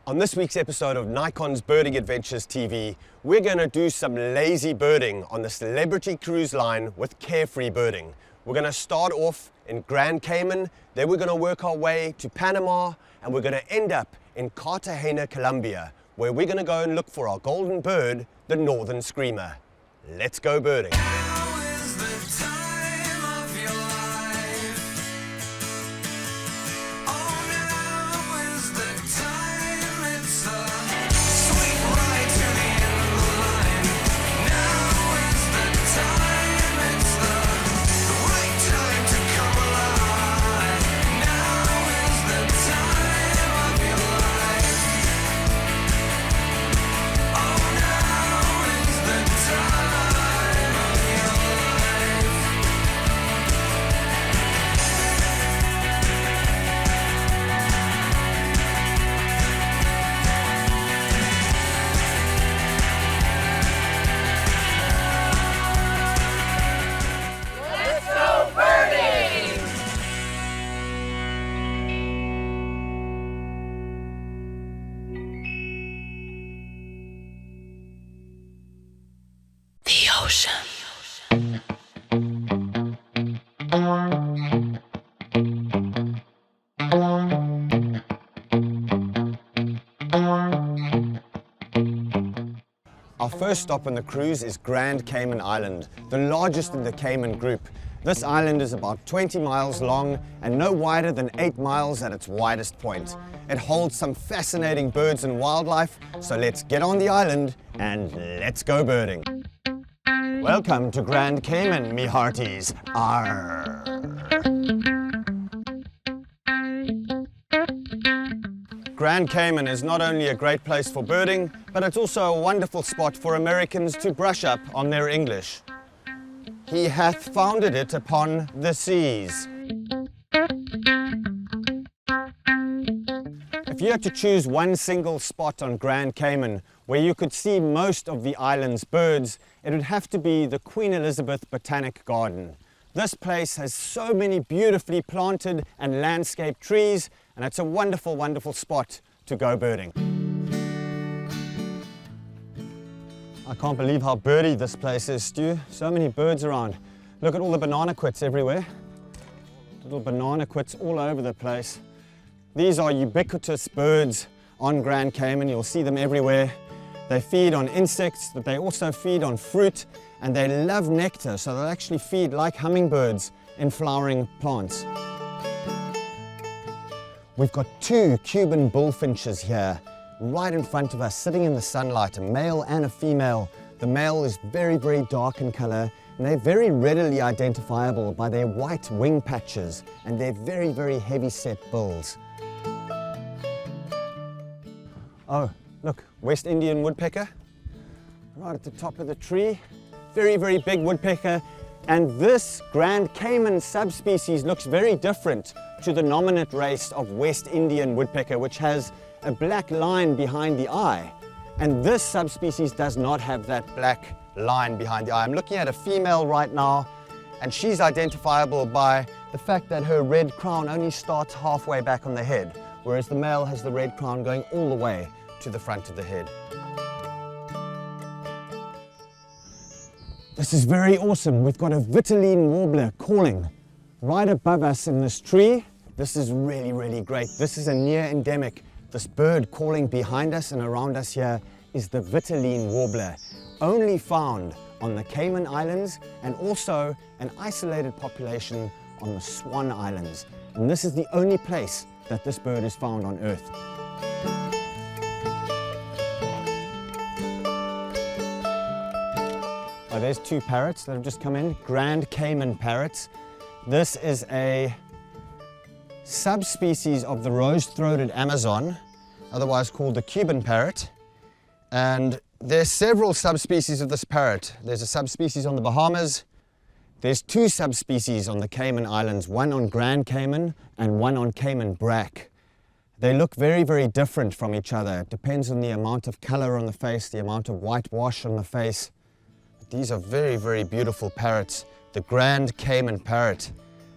On this week's episode of Nikon's Birding Adventures TV, we're going to do some lazy birding on the Celebrity Cruise Line with Carefree Birding. We're going to start off in Grand Cayman, then we're going to work our way to Panama, and we're going to end up in Cartagena, Colombia, where we're going to go and look for our golden bird, the northern screamer. Let's go birding. Our first stop on the cruise is Grand Cayman Island, the largest in the Cayman group. This island is about 20 miles long and no wider than 8 miles at its widest point. It holds some fascinating birds and wildlife, so let's get on the island and let's go birding. Welcome to Grand Cayman, me hearties. Arr. Grand Cayman is not only a great place for birding, but it's also a wonderful spot for Americans to brush up on their English. He hath founded it upon the seas. If you had to choose one single spot on Grand Cayman where you could see most of the island's birds, it would have to be the Queen Elizabeth Botanic Garden. This place has so many beautifully planted and landscaped trees, and it's a wonderful, wonderful spot to go birding. I can't believe how birdy this place is, Stu. So many birds around. Look at all the banana quits everywhere. Little banana quits all over the place. These are ubiquitous birds on Grand Cayman. You'll see them everywhere. They feed on insects, but they also feed on fruit, and they love nectar, so they'll actually feed like hummingbirds in flowering plants. We've got two Cuban bullfinches here, right in front of us, sitting in the sunlight, a male and a female. The male is very, very dark in color, and they're very readily identifiable by their white wing patches and their very, very heavy-set bills. Oh, look, West Indian woodpecker, right at the top of the tree. Very, very big woodpecker. And this Grand Cayman subspecies looks very different to the nominate race of West Indian woodpecker, which has a black line behind the eye. And this subspecies does not have that black line behind the eye. I'm looking at a female right now, and she's identifiable by the fact that her red crown only starts halfway back on the head, whereas the male has the red crown going all the way to the front of the head. This is very awesome. We've got a vitelline warbler calling right above us in this tree. This is really, really great. This is a near endemic. This bird calling behind us and around us here is the vitelline warbler, only found on the Cayman Islands and also an isolated population on the Swan Islands. And this is the only place that this bird is found on Earth. Oh, there's two parrots that have just come in, Grand Cayman parrots. This is a subspecies of the rose-throated Amazon, otherwise called the Cuban parrot. And there's several subspecies of this parrot. There's a subspecies on the Bahamas. There's two subspecies on the Cayman Islands, one on Grand Cayman and one on Cayman Brack. They look very, very different from each other. It depends on the amount of color on the face, the amount of whitewash on the face. These are very, very beautiful parrots. The Grand Cayman parrot.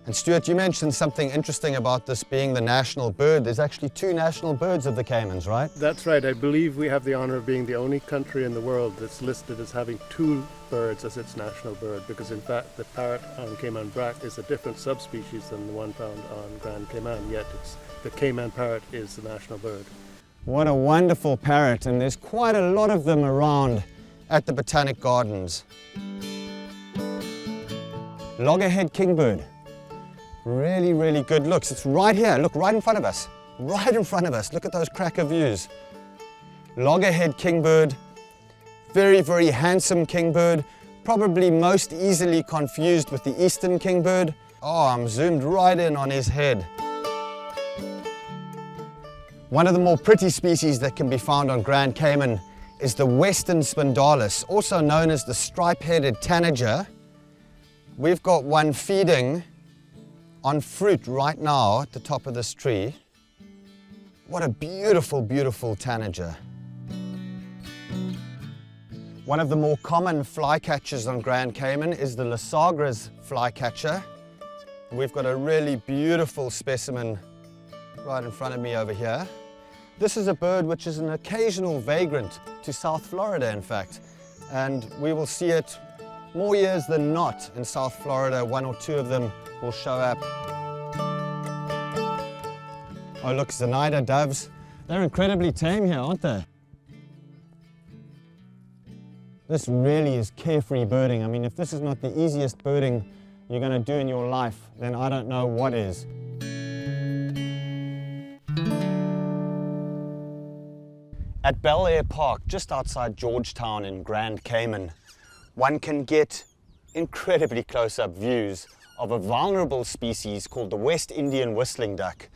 And Stuart, you mentioned something interesting about this being the national bird. There's actually 2 national birds of the Caymans, right? That's right. I believe we have the honor of being the only country in the world that's listed as having 2 birds as its national bird, because in fact the parrot on Cayman brack is a different subspecies than the one found on Grand Cayman, yet the Cayman parrot is the national bird. What a wonderful parrot, and there's quite a lot of them around at the Botanic Gardens. Loggerhead kingbird. Really, really good looks. It's right here. Look, right in front of us. Right in front of us. Look at those cracker views. Loggerhead kingbird. Very, very handsome kingbird. Probably most easily confused with the eastern kingbird. Oh, I'm zoomed right in on his head. One of the more pretty species that can be found on Grand Cayman is the western spindalis, also known as the stripe-headed tanager. We've got one feeding on fruit right now at the top of this tree. What a beautiful, beautiful tanager. One of the more common flycatchers on Grand Cayman is the Lasagras flycatcher. We've got a really beautiful specimen right in front of me over here. This is a bird which is an occasional vagrant to South Florida, in fact, and we will see it more years than not in South Florida. 1 or 2 of them will show up. Oh look, Zenaida doves. They're incredibly tame here, aren't they? This really is carefree birding. I mean, if this is not the easiest birding you're going to do in your life, then I don't know what is. At Bel Air Park, just outside Georgetown in Grand Cayman, one can get incredibly close-up views of a vulnerable species called the West Indian whistling duck.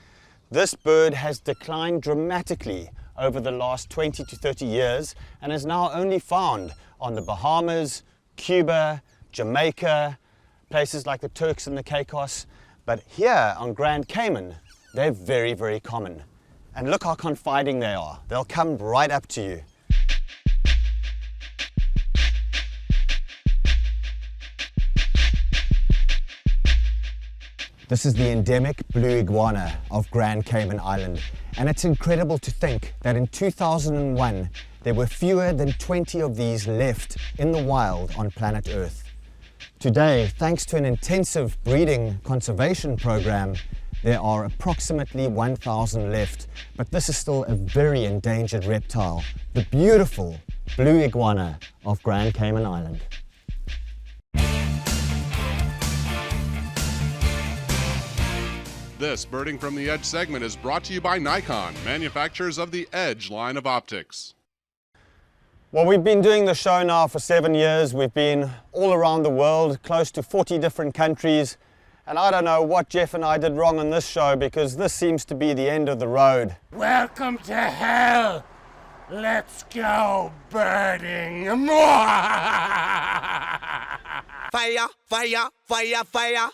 This bird has declined dramatically over the last 20 to 30 years and is now only found on the Bahamas, Cuba, Jamaica, places like the Turks and the Caicos. But here on Grand Cayman, they're very, very common. And look how confiding they are. They'll come right up to you. This is the endemic blue iguana of Grand Cayman Island. And it's incredible to think that in 2001, there were fewer than 20 of these left in the wild on planet Earth. Today, thanks to an intensive breeding conservation program, there are approximately 1,000 left, but this is still a very endangered reptile, the beautiful blue iguana of Grand Cayman Island. This Birding from the Edge segment is brought to you by Nikon, manufacturers of the Edge line of optics. Well, we've been doing the show now for 7 years. We've been all around the world, close to 40 different countries. And I don't know what Jeff and I did wrong on this show, because this seems to be the end of the road. Welcome to hell! Let's go birding! Fire, fire, fire, fire!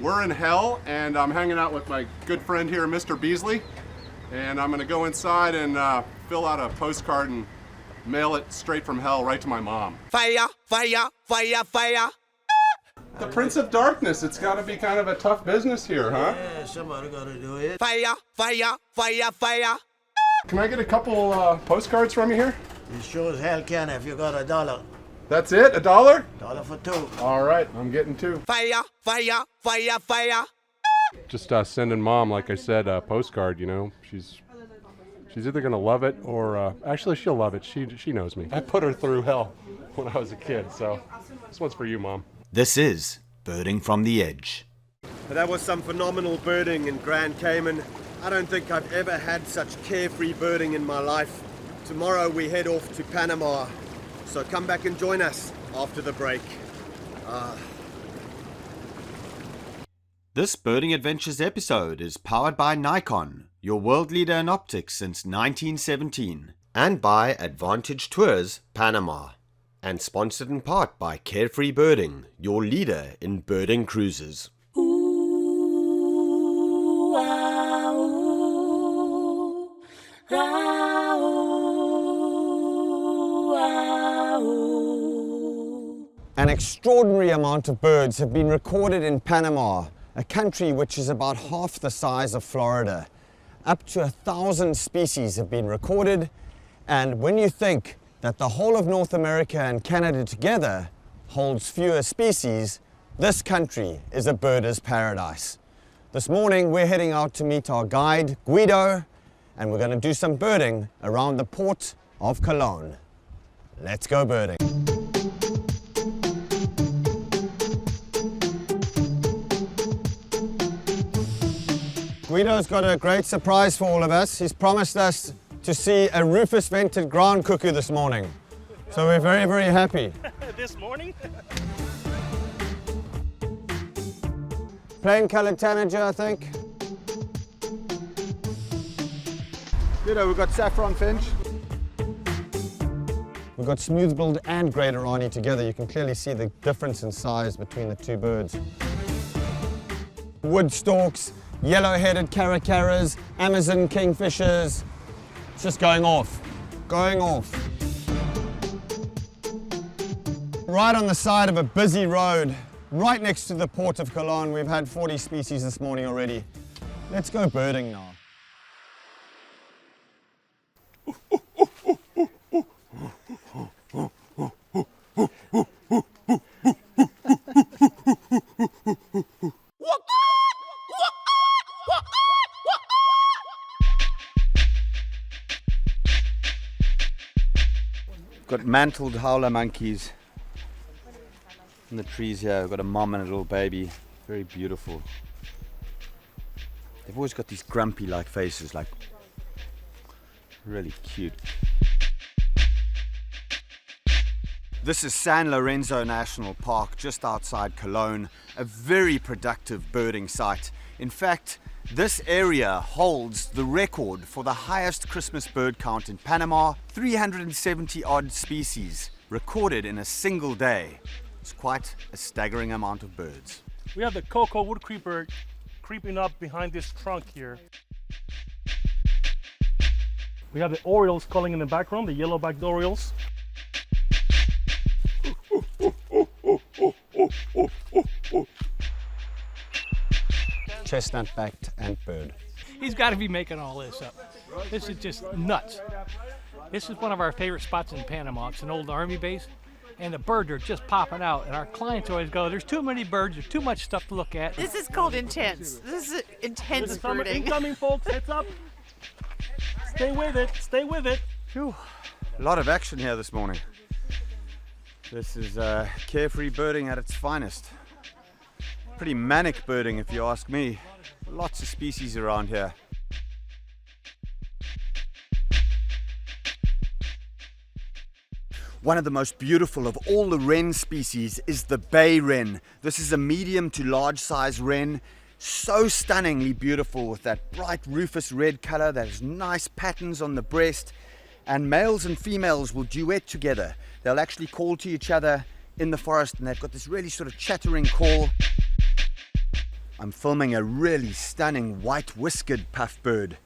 We're in hell, and I'm hanging out with my good friend here, Mr. Beasley. And I'm going to go inside and fill out a postcard and mail it straight from hell right to my mom. Fire, fire, fire, fire! The Prince of Darkness, it's got to be kind of a tough business here, huh? Yeah, somebody gotta do it. Fire, fire, fire, fire! Can I get a couple postcards from you here? You sure as hell can if you got $1. That's it? $1? $1 for 2. All right, I'm getting 2. Fire, fire, fire, fire! Just sending mom, like I said, a postcard, you know. She's either going to love it or, actually she'll love it. She knows me. I put her through hell when I was a kid, so this one's for you, Mom. This is Birding from the Edge. That was some phenomenal birding in Grand Cayman. I don't think I've ever had such carefree birding in my life. Tomorrow we head off to Panama, so come back and join us after the break. This Birding Adventures episode is powered by Nikon, your world leader in optics since 1917, and by Advantage Tours, Panama, and sponsored in part by Carefree Birding, your leader in birding cruises. Ooh, ah, ooh, ah, ooh, ah, ooh. An extraordinary amount of birds have been recorded in Panama, a country which is about half the size of Florida. Up to 1,000 species have been recorded, and when you think that the whole of North America and Canada together holds fewer species, this country is a birder's paradise. This morning we're heading out to meet our guide, Guido, and we're going to do some birding around the port of Cologne. Let's go birding. Guido's got a great surprise for all of us. He's promised us to see a rufous-vented ground cuckoo this morning. So we're very, very happy. This morning? Plain coloured tanager, I think. Guido, we've got saffron finch. We've got smooth-billed and great Irani together. You can clearly see the difference in size between the two birds. Wood storks, yellow-headed caracaras, Amazon kingfishers. It's just going off, going off. Right on the side of a busy road, right next to the port of Cologne. We've had 40 species this morning already. Let's go birding now. Got mantled howler monkeys in the trees here. We've got a mom and a little baby. Very beautiful. They've always got these grumpy like faces, like really cute. This is San Lorenzo National Park, just outside Cologne, a very productive birding site. In fact, this area holds the record for the highest Christmas bird count in Panama, 370 odd species recorded in a single day. It's quite a staggering amount of birds. We have the cocoa wood creeper creeping up behind this trunk here. We have the orioles calling in the background, the yellow-backed orioles. Chestnut-backed antbird. He's got to be making all this up. This is just nuts. This is one of our favorite spots in Panama. It's an old army base, and the birds are just popping out. And our clients always go, there's too many birds, there's too much stuff to look at. This is called intense. This is intense birding. Incoming, folks, heads up. Stay with it, stay with it. Whew. A lot of action here this morning. This is carefree birding at its finest. Pretty manic birding if you ask me. Lots of species around here. One of the most beautiful of all the wren species is the bay wren. This is a medium to large size wren. So stunningly beautiful with that bright rufous red color, those nice patterns on the breast. And males and females will duet together. They'll actually call to each other in the forest, and they've got this really sort of chattering call. I'm filming a really stunning white-whiskered puffbird.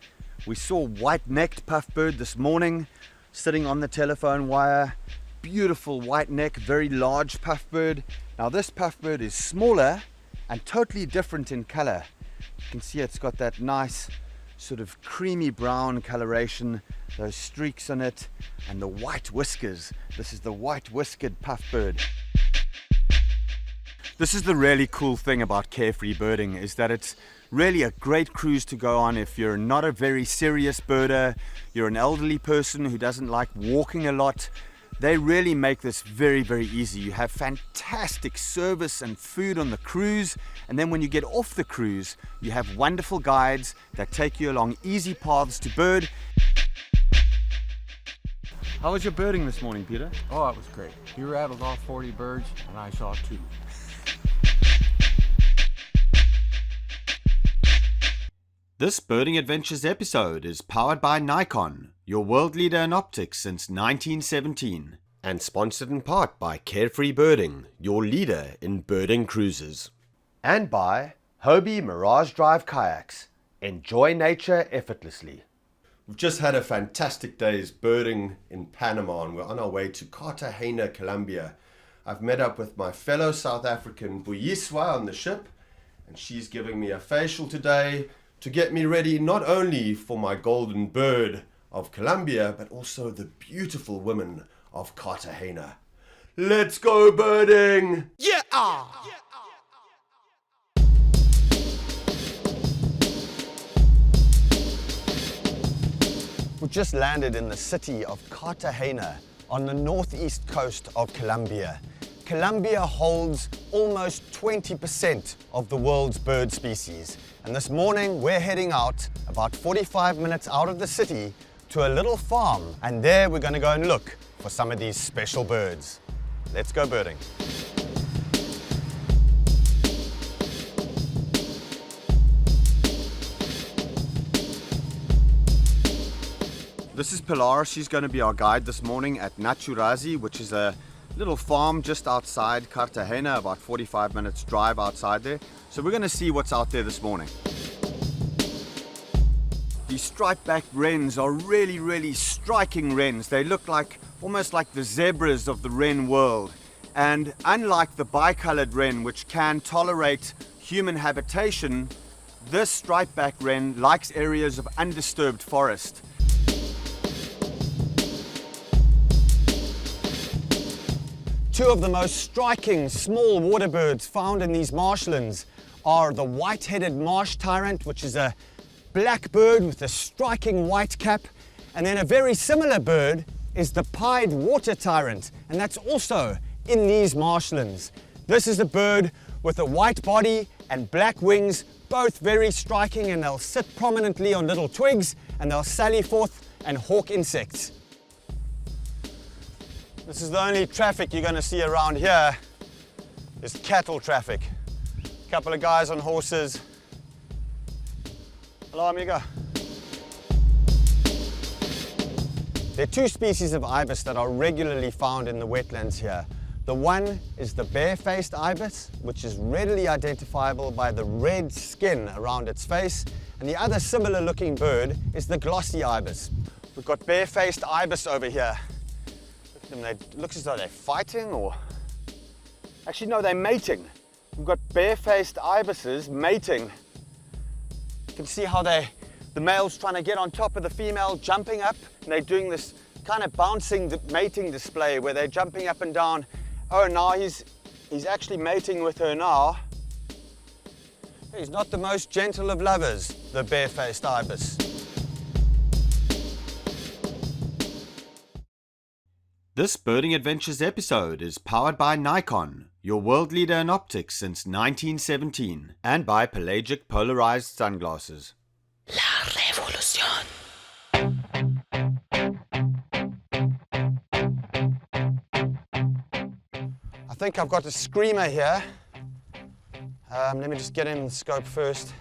We saw white-necked puffbird this morning sitting on the telephone wire. Beautiful white neck, very large puffbird. Now this puffbird is smaller and totally different in color. You can see it's got that nice sort of creamy brown coloration, those streaks on it, and the white whiskers. This is the white-whiskered puffbird. This is the really cool thing about carefree birding, is that it's really a great cruise to go on if you're not a very serious birder, you're an elderly person who doesn't like walking a lot. They really make this very, very easy. You have fantastic service and food on the cruise, and then when you get off the cruise, you have wonderful guides that take you along easy paths to bird. How was your birding this morning, Peter? Oh, it was great. You rattled off 40 birds, and I saw 2. This Birding Adventures episode is powered by Nikon, your world leader in optics since 1917, and sponsored in part by Carefree Birding, your leader in birding cruises, and by Hobie Mirage Drive Kayaks. Enjoy nature effortlessly. We've just had a fantastic day's birding in Panama, and we're on our way to Cartagena, Colombia. I've met up with my fellow South African Buyiswa on the ship, and she's giving me a facial today to get me ready not only for my golden bird of Colombia, but also the beautiful women of Cartagena. Let's go birding! Yeah! We just landed in the city of Cartagena on the northeast coast of Colombia. Colombia holds almost 20% of the world's bird species. And this morning we're heading out about 45 minutes out of the city to a little farm. And there we're going to go and look for some of these special birds. Let's go birding. This is Pilar. She's going to be our guide this morning at Naturazi, which is a little farm just outside Cartagena, about 45 minutes drive outside there. So we're going to see what's out there this morning. These striped-backed wrens are really striking wrens. They look like almost like the zebras of the wren world. And unlike the bicolored wren, which can tolerate human habitation, this striped-backed wren likes areas of undisturbed forest. Two of the most striking small water birds found in these marshlands are the white-headed marsh tyrant, which is a black bird with a striking white cap, and then a very similar bird is the pied water tyrant, and that's also in these marshlands. This is a bird with a white body and black wings, both very striking, and they'll sit prominently on little twigs and they'll sally forth and hawk insects. This is the only traffic you're going to see around here is cattle traffic. A couple of guys on horses. Hello, amigo. There are two species of ibis that are regularly found in the wetlands here. The one is the bare-faced ibis, which is readily identifiable by the red skin around its face, and the other similar-looking bird is the glossy ibis. We've got bare-faced ibis over here. It looks as though they're fighting, or actually no, they're mating. We've got bare-faced ibises mating. You can see how the male's trying to get on top of the female, jumping up, and they're doing this kind of bouncing mating display where they're jumping up and down. Oh, now he's actually mating with her now. He's not the most gentle of lovers, the bare-faced ibis. This Birding Adventures episode is powered by Nikon, your world leader in optics since 1917, and by pelagic polarized sunglasses. La revolución. I think I've got a screamer here. Let me just get in the scope first.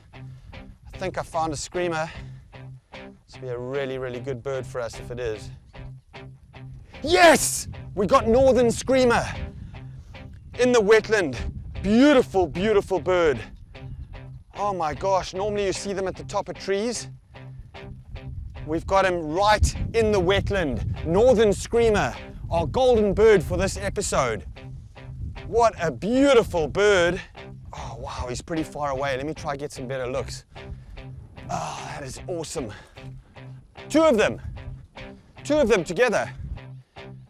I think I found a screamer. This will be a really good bird for us if it is. Yes! We got northern screamer in the wetland. Beautiful bird. Oh my gosh, normally you see them at the top of trees. We've got him right in the wetland. Northern screamer, our golden bird for this episode. What a beautiful bird. Oh wow, he's pretty far away. Let me try get some better looks. Oh, that is awesome. Two of them together.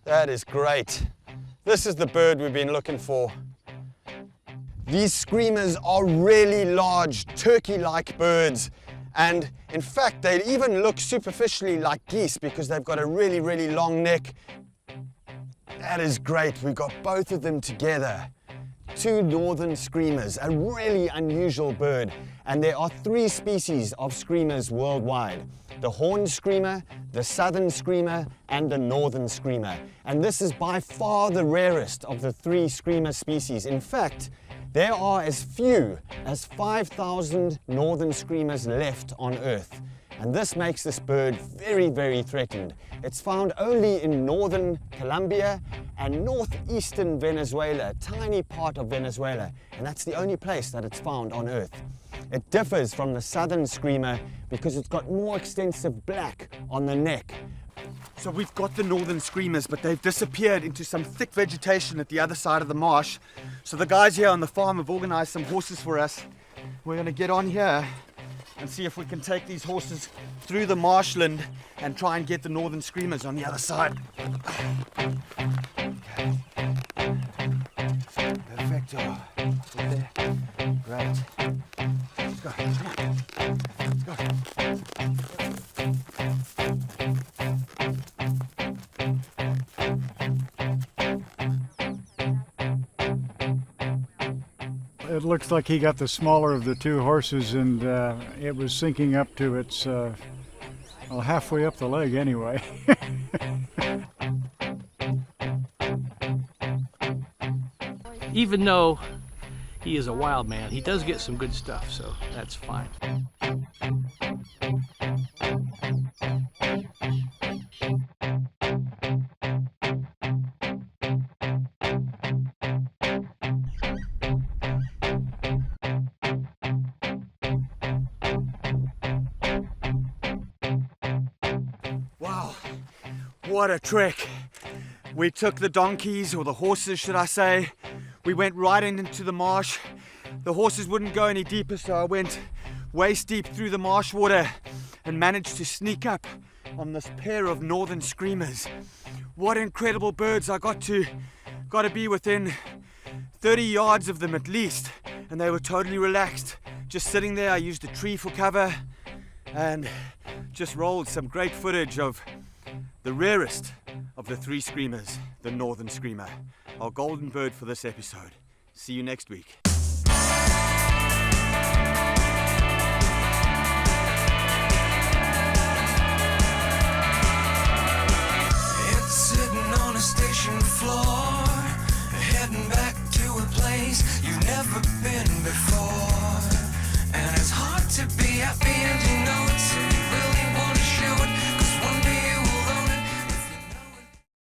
That is great. This is the bird we've been looking for. These screamers are really large, turkey-like birds. And in fact, they even look superficially like geese because they've got a really long neck. That is great. We've got both of them together. Two northern screamers, a really unusual bird. And there are three species of screamers worldwide. The horned screamer, the southern screamer, and the northern screamer. And this is by far the rarest of the three screamer species. In fact, there are as few as 5,000 northern screamers left on Earth. And this makes this bird very threatened. It's found only in northern Colombia and northeastern Venezuela, a tiny part of Venezuela. And that's the only place that it's found on Earth. It differs from the southern screamer because it's got more extensive black on the neck. So we've got the northern screamers, but they've disappeared into some thick vegetation at the other side of the marsh. So the guys here on the farm have organized some horses for us we're going to get on here and see if we can take these horses through the marshland and try and get the northern screamers on the other side. Okay. Perfecto. There. Great. Let's go. Come on. Let's go. It looks like he got the smaller of the two horses, and it was sinking up to its, well, halfway up the leg anyway. Even though he is a wild man, he does get some good stuff, so that's fine. Wow, what a trek. We took the donkeys, or the horses should I say. We went right into the marsh. The horses wouldn't go any deeper, so I went waist deep through the marsh water and managed to sneak up on this pair of northern screamers. What incredible birds. I got to be within 30 yards of them at least, and they were totally relaxed, just sitting there. I used a tree for cover and just rolled some great footage of the rarest of the three screamers, the northern screamer, our golden bird for this episode. See you next week.